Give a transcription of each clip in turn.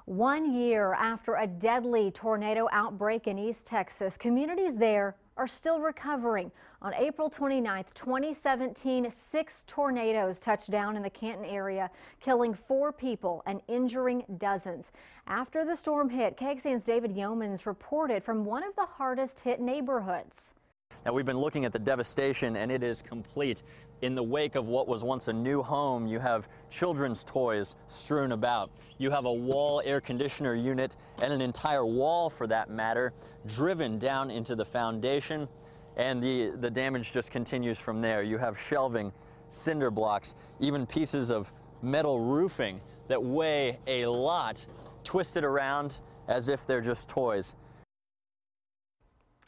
1 year after a deadly tornado outbreak in East Texas, communities there are still recovering. On April 29, 2017, 6 tornadoes touched down in the Canton area, killing 4 people and injuring dozens. After the storm hit, KXAN's David Yeomans reported from one of the hardest hit neighborhoods. Now, we've been looking at the devastation, and it is complete. In the wake of what was once a new home, you have children's toys strewn about. You have a wall air conditioner unit and an entire wall, for that matter, driven down into the foundation, and the damage just continues from there. You have shelving, cinder blocks, even pieces of metal roofing that weigh a lot, twisted around as if they're just toys.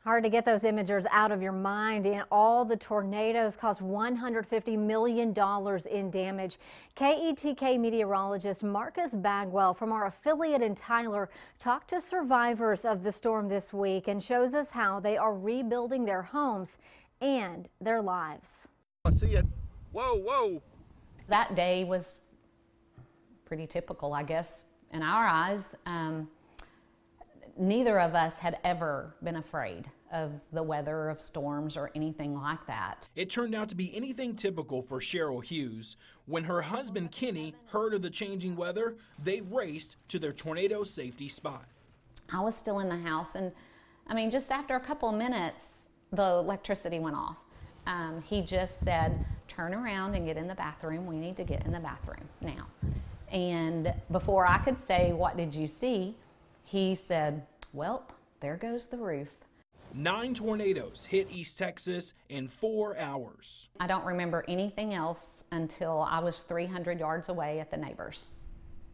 Hard to get those images out of your mind. And all the tornadoes caused $150 million in damage. KETK meteorologist Marcus Bagwell from our affiliate in Tyler talked to survivors of the storm this week and shows us how they are rebuilding their homes and their lives. I see it. Whoa, whoa. That day was pretty typical, I guess, in our eyes. Neither of us had ever been afraid of the weather, of storms, or anything like that. It turned out to be anything typical for Cheryl Hughes. When her husband Kenny heard of the changing weather, they raced to their tornado safety spot. I was still in the house, and I mean, just after a couple of minutes, the electricity went off. He just said, turn around and get in the bathroom. We need to get in the bathroom now. And before I could say, what did you see? He said, well, there goes the roof. 9 tornadoes hit East Texas in 4 hours. I don't remember anything else until I was 300 yards away at the neighbors.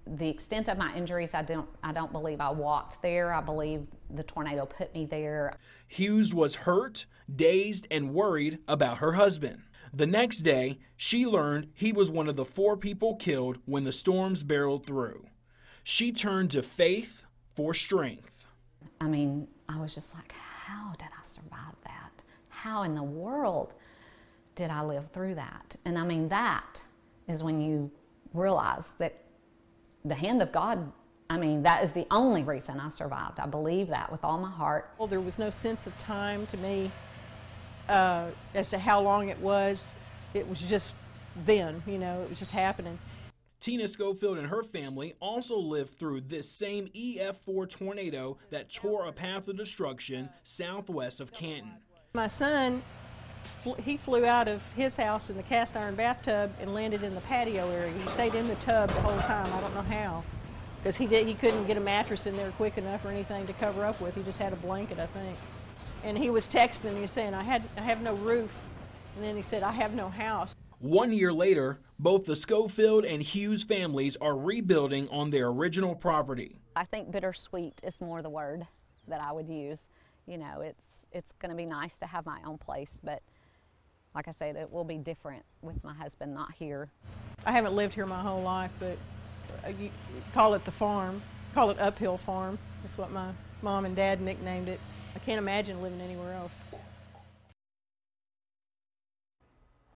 The extent of my injuries, I don't believe I walked there. I believe the tornado put me there. Hughes was hurt, dazed, and worried about her husband. The next day, she learned he was one of the 4 people killed when the storms barreled through. She turned to faith for strength. I mean, I was just like, how did I survive that? How in the world did I live through that? And I mean, that is when you realize that the hand of God, I mean, that is the only reason I survived. I believe that with all my heart. Well, there was no sense of time to me as to how long it was. It was just then, you know, it was just happening. Tina Schofield and her family also lived through this same EF4 tornado that tore a path of destruction southwest of Canton. My son, he flew out of his house in the cast iron bathtub and landed in the patio area. He stayed in the tub the whole time. I don't know how, because he couldn't get a mattress in there quick enough or anything to cover up with. He just had a blanket, I think. And he was texting me saying, I have no roof. And then he said, I have no house. 1 year later, both the Schofield and Hughes families are rebuilding on their original property. I think bittersweet is more the word that I would use. You know, it's going to be nice to have my own place, but like I said, it will be different with my husband not here. I haven't lived here my whole life, but you call it the farm, call it Uphill Farm. That's what my mom and dad nicknamed it. I can't imagine living anywhere else.